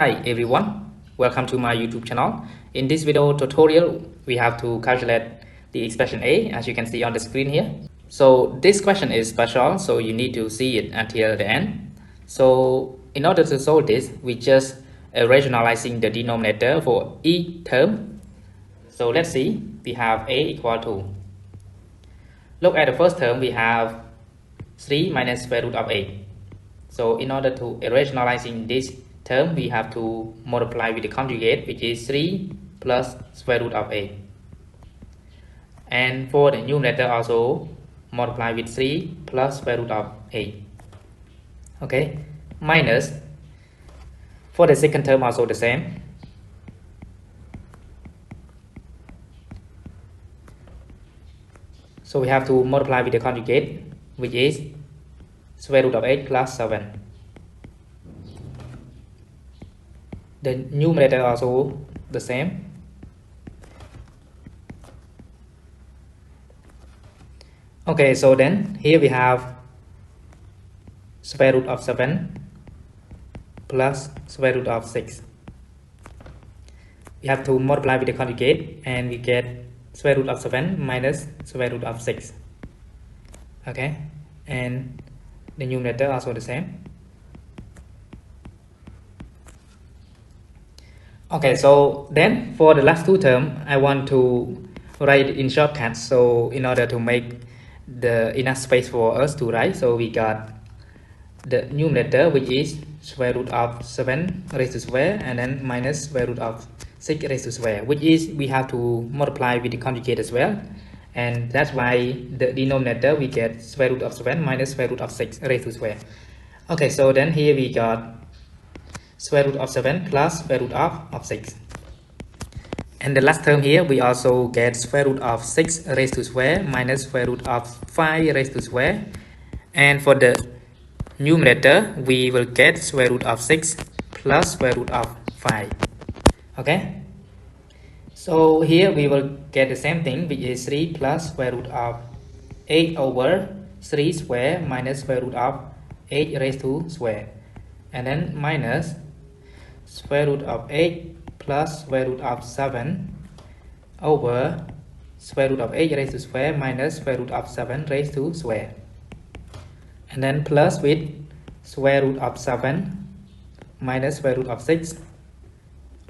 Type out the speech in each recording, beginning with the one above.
Hi everyone, welcome to my YouTube channel. In this video tutorial, we have to calculate the expression A as you can see on the screen here. So this question is special, so you need to see it until the end. So in order to solve this, we just rationalizing the denominator for each term. So let's see, we have A equal to, look at the first term, we have 3 minus square root of A. So in order to rationalizing this term, we have to multiply with the conjugate, which is 3 plus square root of A. And for the numerator also multiply with 3 plus square root of A. Okay, minus, for the second term also the same. So we have to multiply with the conjugate, which is square root of 8 plus 7. The numerator also the same. Okay, so then here we have square root of 7 plus square root of 6. We have to multiply with the conjugate and we get square root of 7 minus square root of 6. Okay, and the numerator also the same. Okay, so then for the last two terms, I want to write in shortcut. So in order to make the enough space for us to write, so we got the numerator, which is square root of 7 raised to square, and then minus square root of 6 raised to square, which is we have to multiply with the conjugate as well. And that's why the denominator we get square root of 7 minus square root of 6 raised to square. Okay, so then here we got square root of 7 plus square root of 6. And the last term here, we also get square root of 6 raised to square minus square root of 5 raised to square. And for the numerator, we will get square root of 6 plus square root of 5. Okay. So here we will get the same thing, which is 3 plus square root of 8 over 3 square minus square root of 8 raised to square. And then minus square root of 8 plus square root of 7 over square root of 8 raised to square minus square root of 7 raised to square. And then plus with square root of 7 minus square root of 6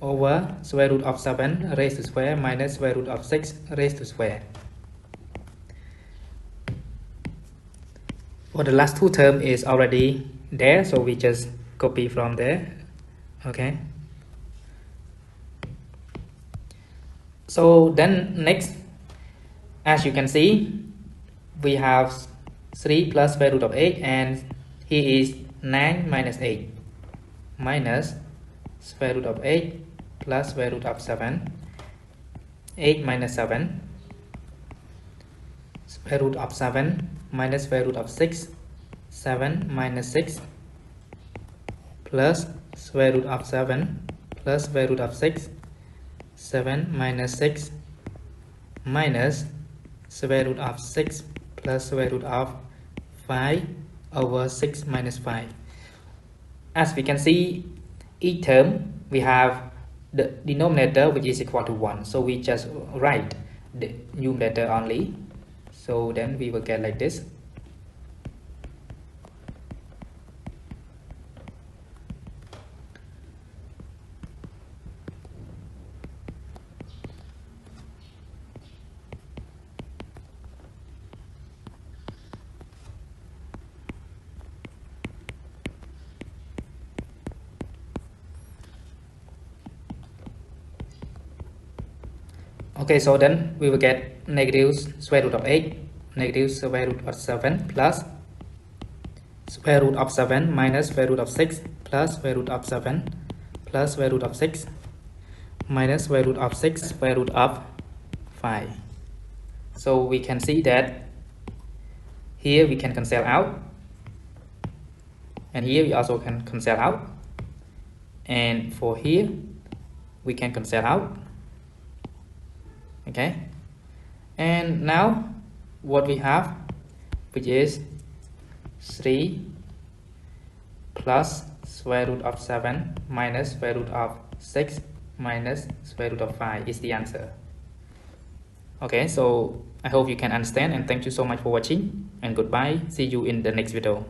over square root of 7 raised to square minus square root of 6 raised to square. For the last two term is already there, so we just copy from there. Okay. So then next, as you can see, we have 3 plus square root of 8, and here is 9 minus 8 minus square root of 8 plus square root of 7, 8 minus 7, square root of 7 minus square root of 6, 7 minus 6 plus square root of 7 plus square root of 6, 7 minus 6 minus square root of 6 plus square root of 5 over 6 minus 5. As we can see, each term we have the denominator which is equal to 1. So we just write the numerator only. So then we will get like this. Okay, so then we will get negative square root of 8, negative square root of 7 plus square root of 7 minus square root of 6 plus square root of 7 plus square root of 6 minus square root of 6 square root of 5. So we can see that here we can cancel out, and here we also can cancel out, and for here we can cancel out. Okay, and now what we have, which is 3 plus square root of 7 minus square root of 6 minus square root of 5 is the answer. Okay, so I hope you can understand, and thank you so much for watching, and goodbye. See you in the next video.